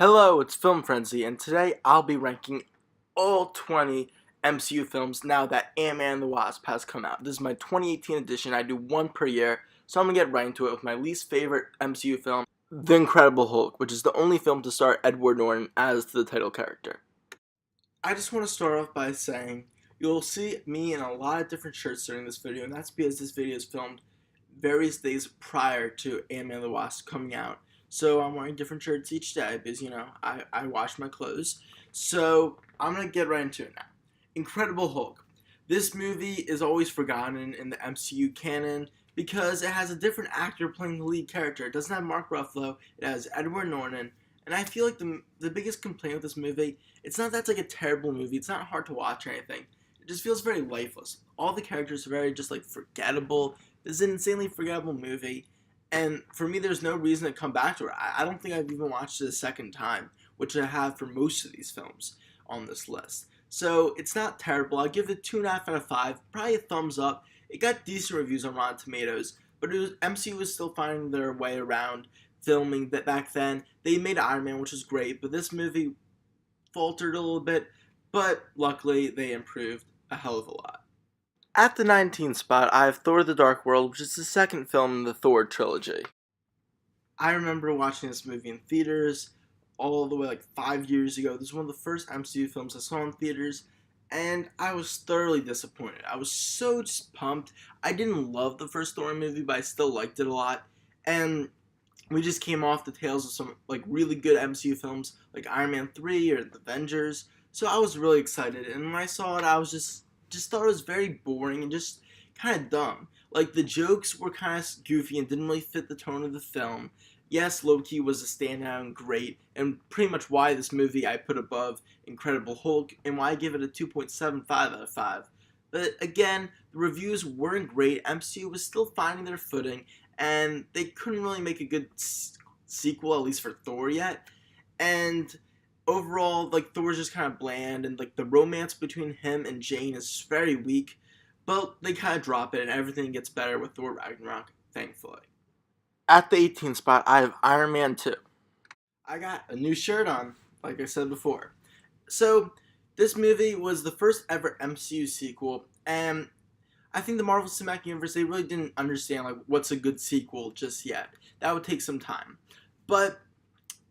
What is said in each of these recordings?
Hello, it's Film Frenzy, and today I'll be ranking all 20 MCU films now that Man The Wasp has come out. This is my 2018 edition. I do one per year, so I'm going to get right into it with my least favorite MCU film, The Incredible Hulk, which is the only film to star Edward Norton as the title character. I just want to start off by saying you'll see me in a lot of different shirts during this video, and that's because this video is filmed various days prior to Man The Wasp coming out. So I'm wearing different shirts each day because, I wash my clothes. So I'm going to get right into it now. Incredible Hulk. This movie is always forgotten in the MCU canon because it has a different actor playing the lead character. It doesn't have Mark Ruffalo. It has Edward Norton. And I feel like the biggest complaint with this movie, it's not that it's like a terrible movie. It's not hard to watch or anything. It just feels very lifeless. All the characters are very just like forgettable. This is an insanely forgettable movie. And for me, there's no reason to come back to it. I don't think I've even watched it a second time, which I have for most of these films on this list. So it's not terrible. I'll give it 2.5 out of 5, probably a thumbs up. It got decent reviews on Rotten Tomatoes, but MCU was still finding their way around filming that back then. They made Iron Man, which was great, but this movie faltered a little bit, but luckily they improved a hell of a lot. At the 19th spot, I have Thor The Dark World, which is the second film in the Thor trilogy. I remember watching this movie in theaters all the way like 5 years ago. This is one of the first MCU films I saw in theaters, and I was thoroughly disappointed. I was so just pumped. I didn't love the first Thor movie, but I still liked it a lot, and we just came off the tails of some like really good MCU films like Iron Man 3 or the Avengers, so I was really excited, and when I saw it, I was just thought it was very boring and just kind of dumb. Like, the jokes were kind of goofy and didn't really fit the tone of the film. Yes, Loki was a standout and great, and pretty much why this movie I put above Incredible Hulk, and why I give it a 2.75 out of 5. But again, the reviews weren't great. MCU was still finding their footing, and they couldn't really make a good sequel, at least for Thor yet. And overall, like, Thor's just kind of bland, and like the romance between him and Jane is very weak, but they kind of drop it and everything gets better with Thor Ragnarok, thankfully. At the 18th spot, I have Iron Man 2. I got a new shirt on, like I said before. So this movie was the first ever MCU sequel, and I think the Marvel Cinematic Universe, they really didn't understand like what's a good sequel just yet. That would take some time, but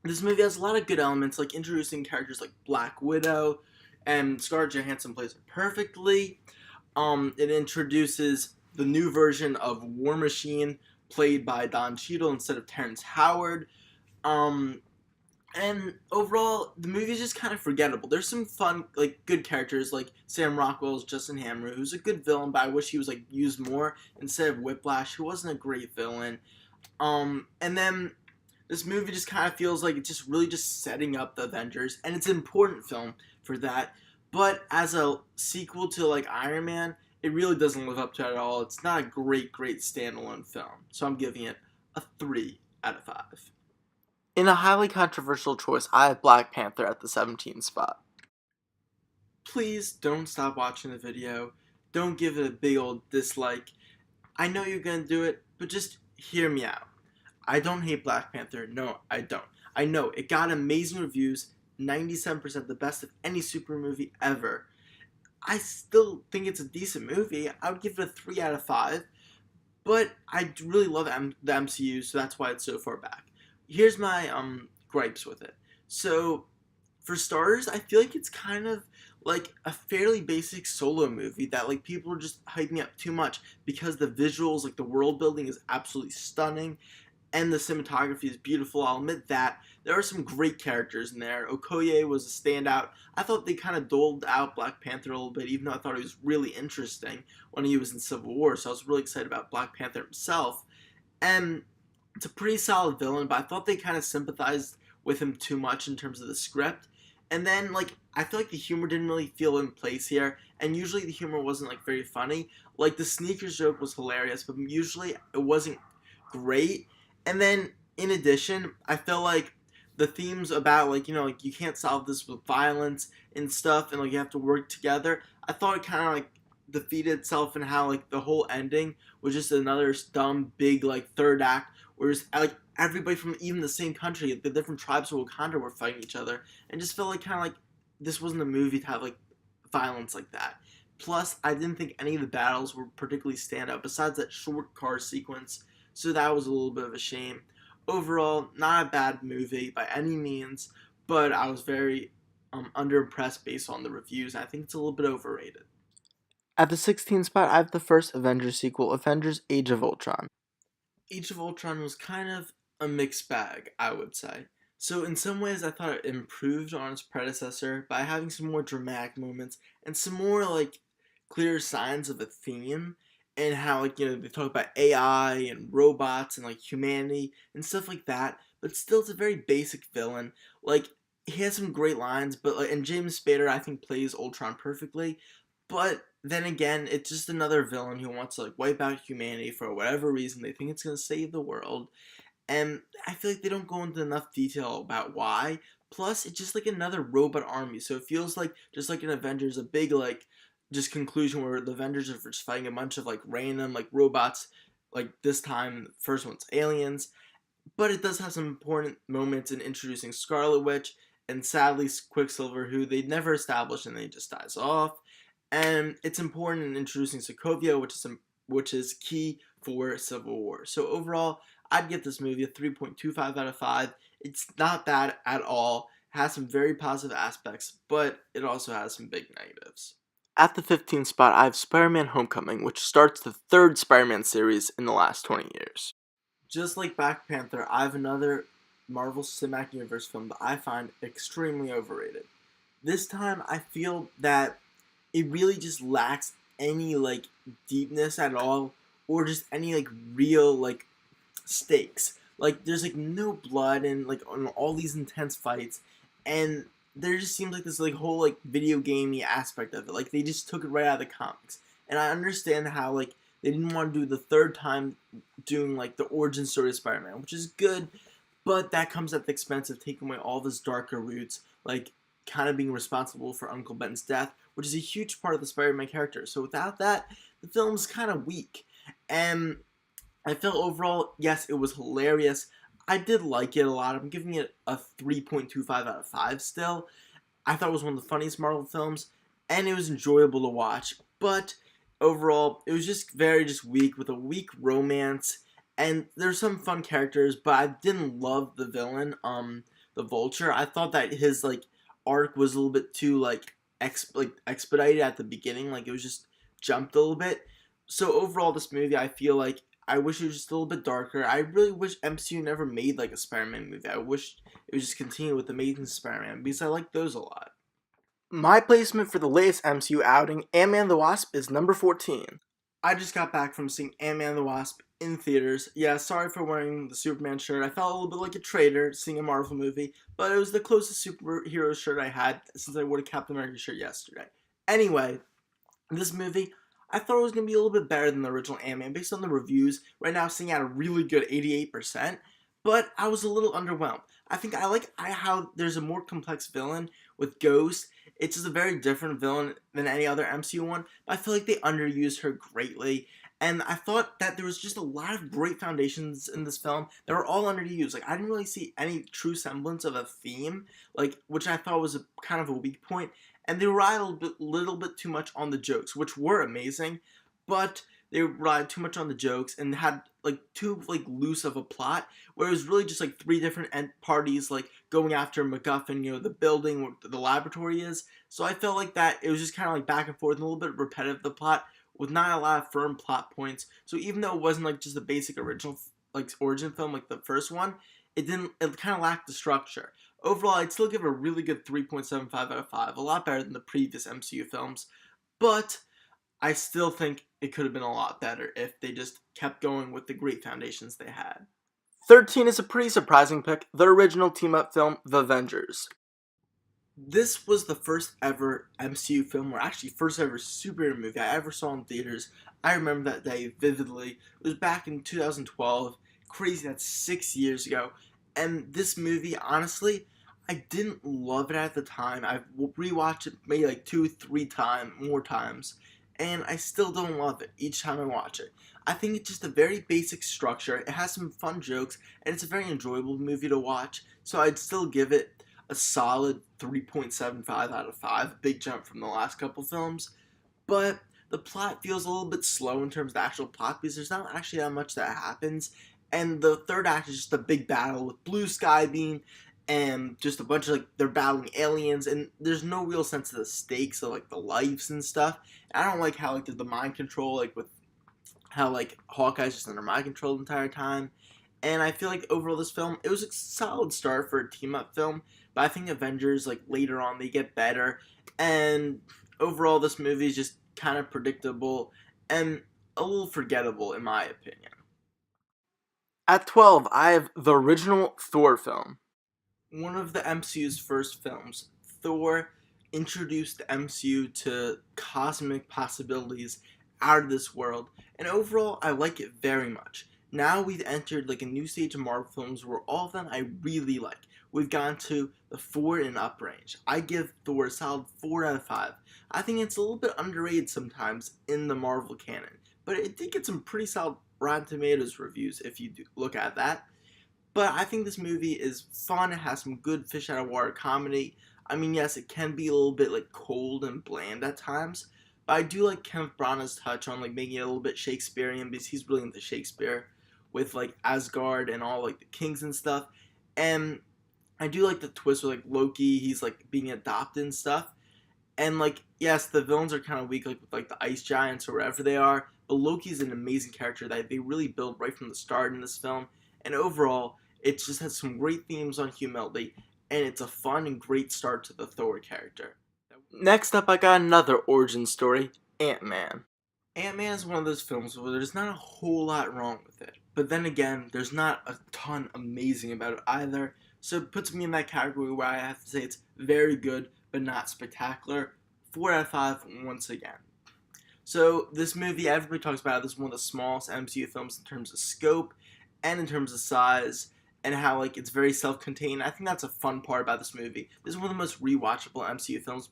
this movie has a lot of good elements, like introducing characters like Black Widow, and Scarlett Johansson plays it perfectly. It introduces the new version of War Machine, played by Don Cheadle instead of Terrence Howard. And overall, the movie is just kind of forgettable. There's some fun, like, good characters, like Sam Rockwell's Justin Hammer, who's a good villain, but I wish he was, like, used more instead of Whiplash, who wasn't a great villain. And then this movie just kind of feels like it's just really just setting up the Avengers, and it's an important film for that, but as a sequel to like Iron Man, it really doesn't live up to it at all. It's not a great standalone film, so I'm giving it a 3 out of 5. In a highly controversial choice, I have Black Panther at the 17th spot. Please don't stop watching the video. Don't give it a big old dislike. I know you're gonna do it, but just hear me out. I don't hate Black Panther. No, I don't. I know, it got amazing reviews, 97% the best of any super movie ever. I still think it's a decent movie. I would give it a 3 out of 5, but I really love the MCU, so that's why it's so far back. Here's my gripes with it. So, for starters, I feel like it's kind of like a fairly basic solo movie that like people are just hyping up too much because the visuals, like the world building is absolutely stunning, and the cinematography is beautiful. I'll admit that. There are some great characters in there. Okoye was a standout. I thought they kind of doled out Black Panther a little bit, even though I thought he was really interesting when he was in Civil War, so I was really excited about Black Panther himself. And it's a pretty solid villain, but I thought they kind of sympathized with him too much in terms of the script. And then, like, I feel like the humor didn't really feel in place here, and usually the humor wasn't, like, very funny. Like, the sneakers joke was hilarious, but usually it wasn't great. And then, in addition, I feel like the themes about, like, like, you can't solve this with violence and stuff, and, like, you have to work together, I thought it kind of, like, defeated itself, and how, like, the whole ending was just another dumb, big, like, third act, where whereas like everybody from even the same country, the different tribes of Wakanda were fighting each other, and just felt like kind of like this wasn't a movie to have like violence like that. Plus, I didn't think any of the battles were particularly standout besides that short car sequence, so that was a little bit of a shame. Overall, not a bad movie by any means, but I was very underimpressed based on the reviews. I think it's a little bit overrated. At the 16th spot, I have the first Avengers sequel, Avengers Age of Ultron. Age of Ultron was kind of a mixed bag, I would say. So in some ways, I thought it improved on its predecessor by having some more dramatic moments and some more like clear signs of a theme, and how like they talk about AI and robots and like humanity and stuff like that. But still, it's a very basic villain. Like he has some great lines, but like and James Spader I think plays Ultron perfectly. But then again, it's just another villain who wants to like wipe out humanity for whatever reason. They think it's gonna save the world, and I feel like they don't go into enough detail about why. Plus, it's just like another robot army, so it feels like just like in Avengers, a big like just conclusion where the Avengers are just fighting a bunch of like random like robots. Like this time, the first one's aliens, but it does have some important moments in introducing Scarlet Witch and sadly Quicksilver, who they never established and then he just dies off. And it's important in introducing Sokovia, which is key for Civil War. So overall, I'd give this movie a 3.25 out of 5. It's not bad at all. It has some very positive aspects, but it also has some big negatives. At the 15th spot, I have Spider-Man Homecoming, which starts the third Spider-Man series in the last 20 years. Just like Black Panther, I have another Marvel Cinematic Universe film that I find extremely overrated. This time, I feel that it really just lacks any like deepness at all, or just any like real like stakes. Like there's like no blood and like on all these intense fights, and there just seems like this like whole like video gamey aspect of it. Like they just took it right out of the comics, and I understand how like they didn't want to do the third time doing like the origin story of Spider-Man, which is good, but that comes at the expense of taking away all of his darker roots, like kind of being responsible for Uncle Ben's death, which is a huge part of the Spider-Man character. So without that, the film's kind of weak. And I felt overall, yes, it was hilarious. I did like it a lot. I'm giving it a 3.25 out of 5 still. I thought it was one of the funniest Marvel films, and it was enjoyable to watch. But overall, it was just very just weak, with a weak romance. And there's some fun characters, but I didn't love the villain, the Vulture. I thought that his like arc was a little bit too like expedited at the beginning. Like it was just jumped a little bit. So overall, this movie, I feel like I wish it was just a little bit darker. I really wish MCU never made like a Spider-Man movie. I wish it would just continue with Amazing Spider-Man because I like those a lot. My placement for the latest MCU outing, Man The Wasp, is number 14. I just got back from seeing Man The Wasp in theaters. Yeah, sorry for wearing the Superman shirt. I felt a little bit like a traitor seeing a Marvel movie, but it was the closest superhero shirt I had since I wore a Captain America shirt yesterday. Anyway, this movie, I thought it was going to be a little bit better than the original Ant-Man based on the reviews. Right now, seeing at a really good 88%, but I was a little underwhelmed. I think I like how there's a more complex villain with Ghost. It's just a very different villain than any other MCU one, but I feel like they underused her greatly. And I thought that there was just a lot of great foundations in this film that were all underused. Like I didn't really see any true semblance of a theme, like which I thought was a kind of a weak point. And they relied a little bit too much on the jokes, which were amazing, but they relied too much on the jokes and had like too like loose of a plot, where it was really just like three different parties like going after MacGuffin, the building where the laboratory is. So I felt like that it was just kind of like back and forth and a little bit repetitive, the plot, with not a lot of firm plot points. So even though it wasn't like just a basic original like origin film like the first one, it kind of lacked the structure. Overall, I'd still give it a really good 3.75 out of 5, a lot better than the previous MCU films, but I still think it could have been a lot better if they just kept going with the great foundations they had. 13 is a pretty surprising pick, the original team-up film, The Avengers. This was the first ever MCU film, or actually first ever superhero movie I ever saw in theaters. I remember that day vividly. It was back in 2012. Crazy, that's 6 years ago. And this movie, honestly, I didn't love it at the time. I've rewatched it maybe like 2, 3 more times. and I still don't love it each time I watch it. I think it's just a very basic structure, it has some fun jokes, and it's a very enjoyable movie to watch, so I'd still give it a solid 3.75 out of 5, a big jump from the last couple films, but the plot feels a little bit slow in terms of the actual plot because there's not actually that much that happens, and the third act is just a big battle with Blue Sky Beam and just a bunch of like they're battling aliens, and there's no real sense of the stakes of like the lives and stuff. And I don't like how like there's the mind control, like with how like Hawkeye's just under mind control the entire time. And I feel like overall this film, it was a solid start for a team up film, but I think Avengers like later on they get better, and overall this movie is just kind of predictable and a little forgettable in my opinion. At 12, I have the original Thor film. One of the MCU's first films, Thor introduced the MCU to cosmic possibilities out of this world, and overall I like it very much. Now we've entered like a new stage of Marvel films where all of them I really like. We've gone to the 4 and up range. I give Thor a solid 4 out of 5. I think it's a little bit underrated sometimes in the Marvel canon, but it did get some pretty solid Rotten Tomatoes reviews if you do look at that. But I think this movie is fun. It has some good fish out of water comedy. I mean, yes, it can be a little bit like cold and bland at times, but I do like Kenneth Branagh's touch on like making it a little bit Shakespearean because he's really into Shakespeare with like Asgard and all like the kings and stuff. And I do like the twist with like Loki, he's like being adopted and stuff. And like, yes, the villains are kind of weak, like with like the ice giants or wherever they are. But Loki's an amazing character that they really build right from the start in this film. And overall, it just has some great themes on humility, and it's a fun and great start to the Thor character. Next up, I got another origin story, Ant-Man. Ant-Man is one of those films where there's not a whole lot wrong with it. But then again, there's not a ton amazing about it either. So it puts me in that category where I have to say it's very good, but not spectacular. 4 out of 5 once again. So this movie, everybody talks about it. This is one of the smallest MCU films in terms of scope and in terms of size, and how like it's very self-contained. I think that's a fun part about this movie. This is one of the most rewatchable MCU films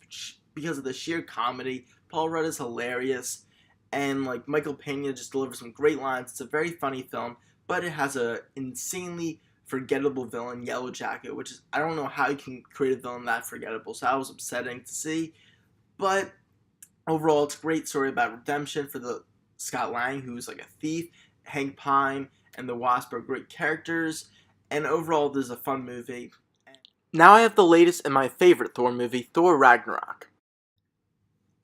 because of the sheer comedy. Paul Rudd is hilarious, and like Michael Pena just delivers some great lines. It's a very funny film, but it has a insanely forgettable villain, Yellow Jacket, which is, I don't know how you can create a villain that forgettable, so that was upsetting to see. But overall, it's a great story about redemption for the Scott Lang, who's like a thief. Hank Pym and the Wasp are great characters, and overall, this is a fun movie. Now I have the latest and my favorite Thor movie, Thor Ragnarok.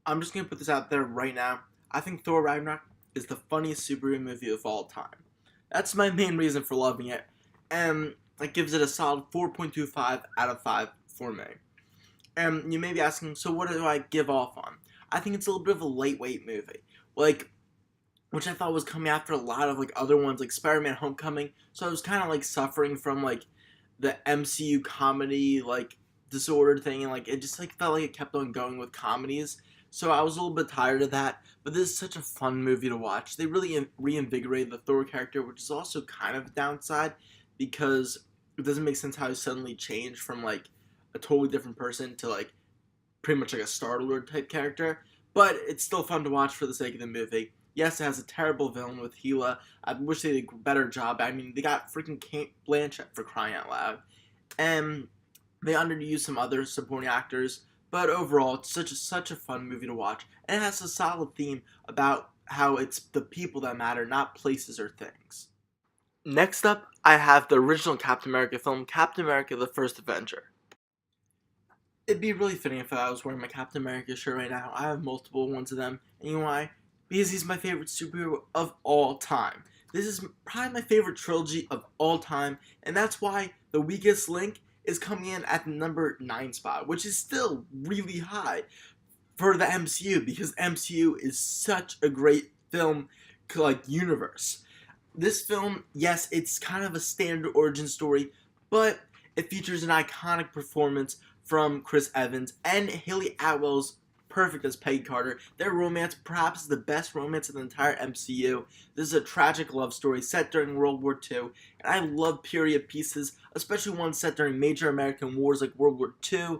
I'm just gonna put this out there right now. I think Thor Ragnarok is the funniest superhero movie of all time. That's my main reason for loving it, and it gives it a solid 4.25 out of 5 for me. And you may be asking, so what do I give off on? I think it's a little bit of a lightweight movie, like, which I thought was coming after a lot of like other ones, like Spider-Man: Homecoming. So I was kind of like suffering from like the MCU comedy like disorder thing, and like it just like felt like it kept on going with comedies. So I was a little bit tired of that. But this is such a fun movie to watch. They really reinvigorated the Thor character, which is also kind of a downside because it doesn't make sense how he suddenly changed from like a totally different person to like pretty much like a Star-Lord type character. But it's still fun to watch for the sake of the movie. Yes, it has a terrible villain with Gila. I wish they did a better job. I mean, they got freaking Kate Blanchett for crying out loud. And they underused some other supporting actors. But overall, it's such a fun movie to watch. And it has a solid theme about how it's the people that matter, not places or things. Next up, I have the original Captain America film, Captain America: The First Avenger. It'd be really fitting if I was wearing my Captain America shirt right now. I have multiple ones of them. And you know why? Because he's my favorite superhero of all time. This is probably my favorite trilogy of all time, and that's why The Weakest Link is coming in at the number 9 spot, which is still really high for the MCU, because MCU is such a great film like universe. This film, yes, it's kind of a standard origin story, but it features an iconic performance from Chris Evans, and Haley Atwell's perfect as Peggy Carter. Their romance perhaps is the best romance in the entire MCU. This is a tragic love story set during World War II, and I love period pieces, especially ones set during major American wars like World War II,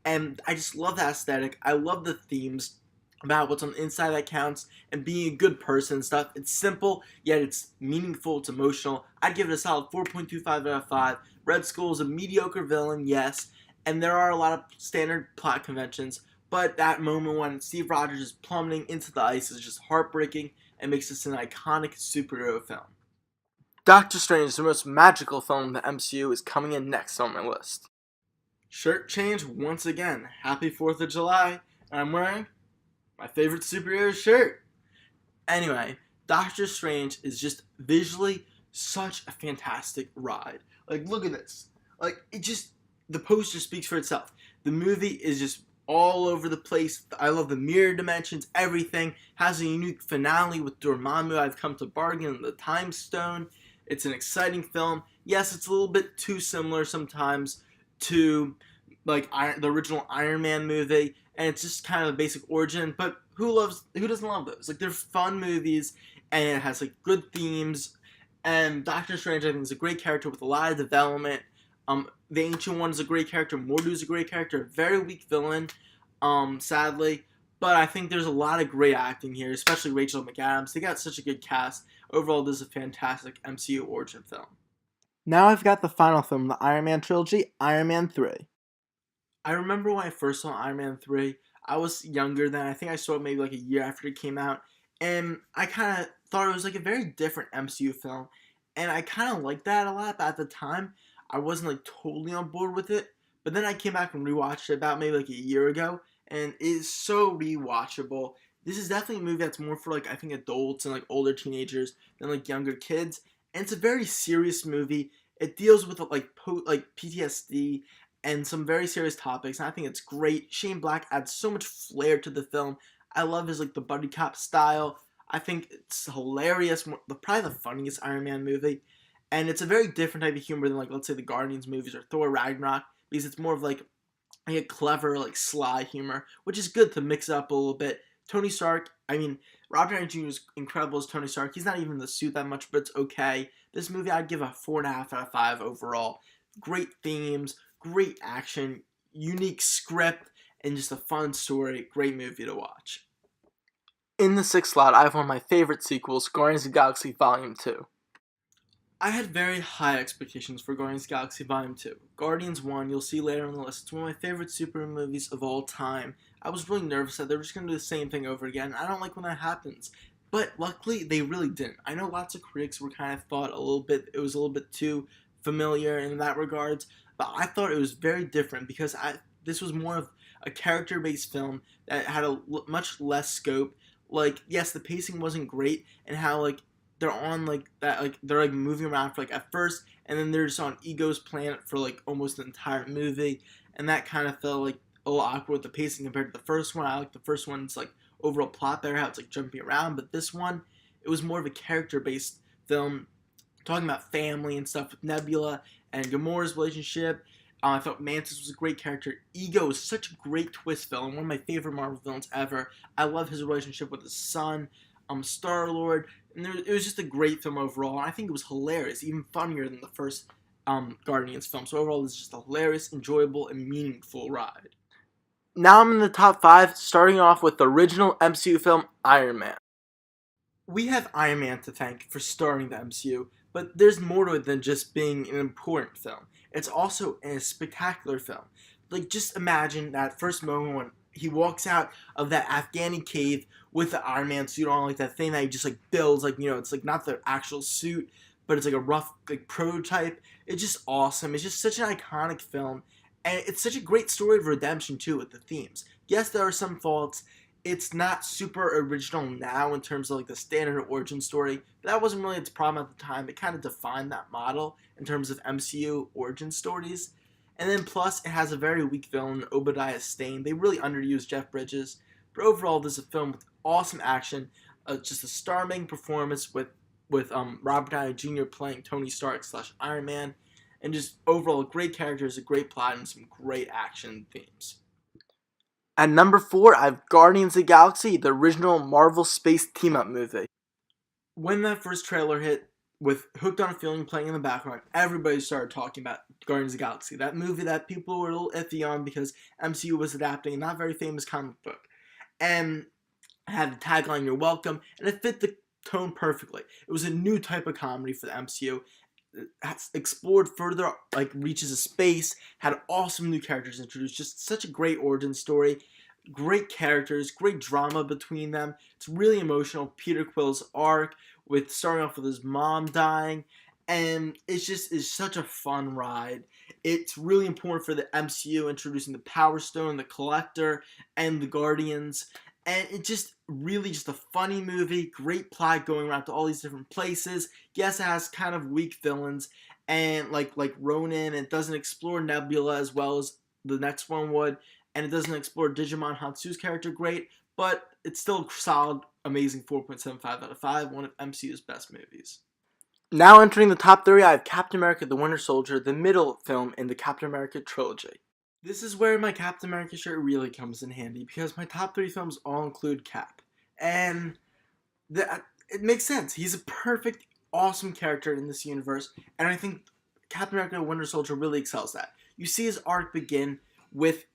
and I just love that aesthetic. I love the themes, about what's on the inside that counts and being a good person and stuff. It's simple, yet it's meaningful, it's emotional. I'd give it a solid 4.25 out of 5. Red Skull is a mediocre villain, yes, and there are a lot of standard plot conventions, but that moment when Steve Rogers is plummeting into the ice is just heartbreaking and makes this an iconic superhero film. Doctor Strange, the most magical film in the MCU, is coming in next on my list. Shirt change once again. Happy 4th of July, and I'm wearing my favorite superhero shirt. Anyway, Doctor Strange is just visually such a fantastic ride. Like, look at this. Like, the poster speaks for itself. The movie is just all over the place. I love the mirror dimensions, everything. Has a unique finale with Dormammu. I've come to bargain the Time Stone. It's an exciting film. Yes, it's a little bit too similar sometimes to like the original Iron Man movie, and it's just kind of a basic origin. But who doesn't love those? Like, they're fun movies, and it has like good themes. And Doctor Strange, I think, is a great character with a lot of development. The Ancient One is a great character. Mordu's a great character. A very weak villain, sadly. But I think there's a lot of great acting here, especially Rachel McAdams. They got such a good cast. Overall, this is a fantastic MCU origin film. Now I've got the final film, the Iron Man trilogy, Iron Man 3. I remember when I first saw Iron Man 3, I was younger then. I think I saw it maybe like a year after it came out. And I kind of thought it was like a very different MCU film. And I kind of liked that a lot, but at the time, I wasn't like totally on board with it. But then I came back and rewatched it about maybe like a year ago. And it is so rewatchable. This is definitely a movie that's more for like, I think, adults and like older teenagers than like younger kids. And it's a very serious movie. It deals with like PTSD and some very serious topics, and I think it's great. Shane Black adds so much flair to the film. I love his like the buddy cop style. I think it's hilarious, probably the funniest Iron Man movie, and it's a very different type of humor than like let's say the Guardians movies or Thor Ragnarok, because it's more of like a clever like sly humor, which is good to mix it up a little bit. Tony Stark, I mean, Robert Downey Jr. is incredible as Tony Stark. He's not even in the suit that much, but it's okay. This movie I'd give a 4.5 out of 5 overall. Great themes, great action, unique script, and just a fun story. Great movie to watch. In the 6th slot, I have one of my favorite sequels, Guardians of the Galaxy Volume 2. I had very high expectations for Guardians of the Galaxy Volume 2. Guardians 1, you'll see later on the list, it's one of my favorite superhero movies of all time. I was really nervous that they were just going to do the same thing over again. I don't like when that happens. But luckily, they really didn't. I know lots of critics were kind of thought it was a little bit too familiar in that regards, but I thought it was very different because this was more of a character-based film that had a much less scope. Like, yes, the pacing wasn't great, and how like they're on like that, like they're like moving around for like at first, and then they're just on Ego's planet for like almost the entire movie, and that kind of felt like a little awkward with the pacing compared to the first one. I like the first one's like overall plot better, how it's like jumping around, but this one, it was more of a character-based film, talking about family and stuff with Nebula and Gamora's relationship. I thought Mantis was a great character. Ego is such a great twist villain, one of my favorite Marvel villains ever. I love his relationship with his son, Star-Lord, and it was just a great film overall. And I think it was hilarious, even funnier than the first Guardians film. So overall, it's just a hilarious, enjoyable, and meaningful ride. Now I'm in the top 5, starting off with the original MCU film, Iron Man. We have Iron Man to thank for starting the MCU, but there's more to it than just being an important film. It's also a spectacular film. Like, just imagine that first moment when he walks out of that Afghani cave with the Iron Man suit on, like that thing that he just like builds, like, you know, it's like not the actual suit, but it's like a rough like prototype. It's just awesome. It's just such an iconic film, and it's such a great story of redemption too with the themes. Yes, there are some faults. It's not super original now in terms of like the standard origin story, but that wasn't really its problem at the time. It kind of defined that model in terms of MCU origin stories. And then plus, it has a very weak villain, Obadiah Stane. They really underused Jeff Bridges. But overall, this is a film with awesome action, just a star-making performance with Robert Downey Jr. playing Tony Stark / Iron Man, and just overall great characters, a great plot, and some great action themes. At number 4, I have Guardians of the Galaxy, the original Marvel space team-up movie. When that first trailer hit, with Hooked on a Feeling playing in the background, everybody started talking about Guardians of the Galaxy, that movie that people were a little iffy on because MCU was adapting a not very famous comic book. And It had the tagline, "You're welcome," and it fit the tone perfectly. It was a new type of comedy for the MCU. It has explored further, like reaches of space, had awesome new characters introduced, just such a great origin story, great characters, great drama between them. It's really emotional. Peter Quill's arc, with starting off with his mom dying, and it's just is such a fun ride. It's really important for the MCU, introducing the Power Stone, the Collector, and the Guardians. And it just really just a funny movie, great plot going around to all these different places. Yes, it has kind of weak villains, and like Ronan, and it doesn't explore Nebula as well as the next one would, and it doesn't explore Digimon Hansu's character great, but it's still a solid, amazing 4.75 out of 5, one of MCU's best movies. Now entering the top 3, I have Captain America the Winter Soldier, the middle film in the Captain America trilogy. This is where my Captain America shirt really comes in handy, because my top 3 films all include Cap. And it makes sense. He's a perfect, awesome character in this universe, and I think Captain America the Winter Soldier really excels that. You see his arc begin with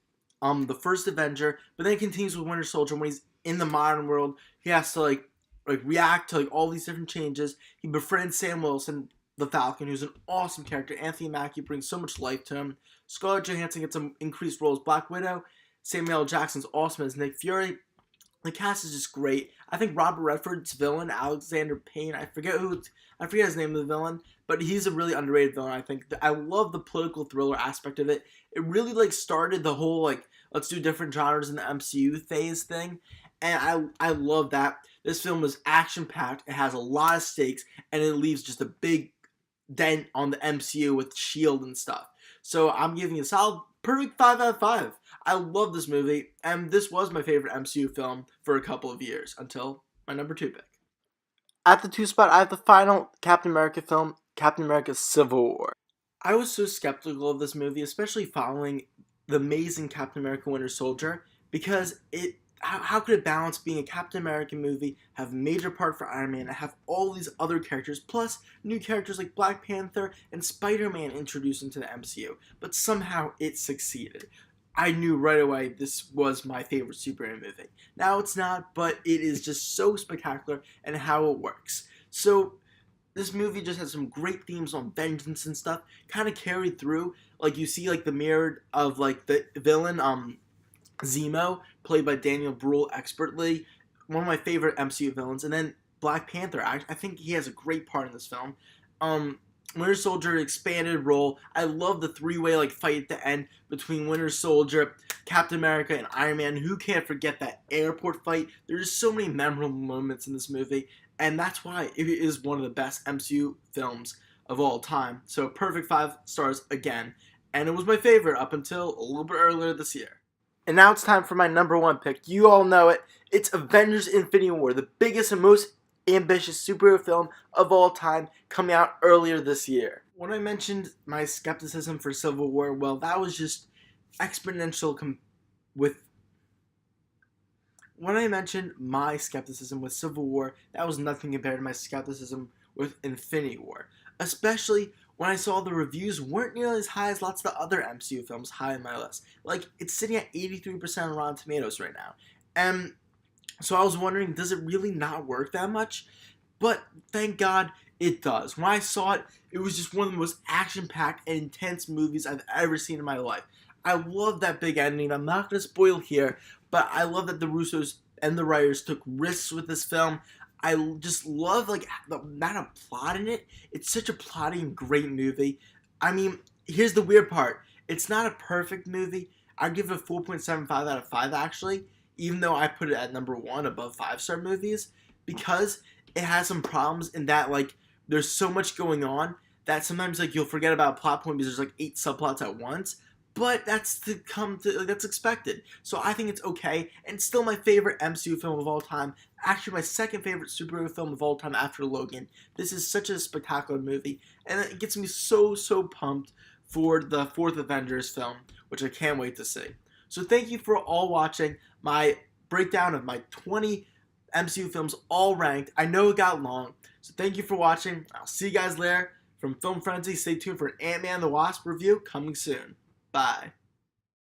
the first Avenger, but then it continues with Winter Soldier. When he's in the modern world, he has to like react to all these different changes. He befriends Sam Wilson, the Falcon, who's an awesome character. Anthony Mackie brings so much life to him. Scarlett Johansson gets some increased role as Black Widow. Samuel L. Jackson's awesome as Nick Fury. The cast is just great. I think Robert Redford's villain, Alexander Payne, I forget his name of the villain, but he's a really underrated villain, I think. I love the political thriller aspect of it. It really started the whole let's do different genres in the MCU phase thing, and I love that. This film was action-packed, it has a lot of stakes, and it leaves just a big dent on the MCU with S.H.I.E.L.D. and stuff. So I'm giving it a solid, perfect 5 out of 5. I love this movie, and this was my favorite MCU film for a couple of years, until my number 2 pick. At the 2 spot, I have the final Captain America film, Captain America Civil War. I was so skeptical of this movie, especially following the amazing Captain America Winter Soldier, because how could it balance being a Captain America movie, have a major part for Iron Man, and have all these other characters, plus new characters like Black Panther and Spider-Man introduced into the MCU, but somehow it succeeded. I knew right away this was my favorite superhero movie. Now it's not, but it is just so spectacular and how it works. So this movie just has some great themes on vengeance and stuff, kind of carried through. Like you see the mirror of the villain, Zemo, played by Daniel Bruhl expertly, one of my favorite MCU villains. And then Black Panther, I think he has a great part in this film. Winter Soldier expanded role. I love the 3-way fight at the end between Winter Soldier, Captain America, and Iron Man. Who can't forget that airport fight? There's so many memorable moments in this movie, and that's why it is one of the best MCU films of all time. So perfect 5 stars again, and it was my favorite up until a little bit earlier this year. And now it's time for my number 1 pick. You all know it. It's Avengers Infinity War, the biggest and most ambitious superhero film of all time, coming out earlier this year. When I mentioned my skepticism for Civil War, well, that was just exponential when I mentioned my skepticism with Civil War, that was nothing compared to my skepticism with Infinity War. Especially when I saw the reviews weren't nearly as high as lots of the other MCU films high on my list. It's sitting at 83% on Rotten Tomatoes right now. And so I was wondering, does it really not work that much? But thank God it does. When I saw it, it was just one of the most action-packed and intense movies I've ever seen in my life. I love that big ending. I'm not going to spoil here, but I love that the Russos and the writers took risks with this film. I just love the amount of plot in it. It's such a plotty and great movie. I mean, here's the weird part. It's not a perfect movie. I'd give it a 4.75 out of 5 actually, even though I put it at number 1 above 5-star movies, because it has some problems in that there's so much going on that sometimes you'll forget about a plot point because there's 8 subplots at once. But that's that's expected. So I think it's okay, and still my favorite MCU film of all time. Actually, my second favorite superhero film of all time after Logan. This is such a spectacular movie, and it gets me so pumped for the 4th Avengers film, which I can't wait to see. So thank you for all watching my breakdown of my 20 MCU films, all ranked. I know it got long, so thank you for watching. I'll see you guys later. From Film Frenzy, stay tuned for an Man The Wasp review coming soon. Bye.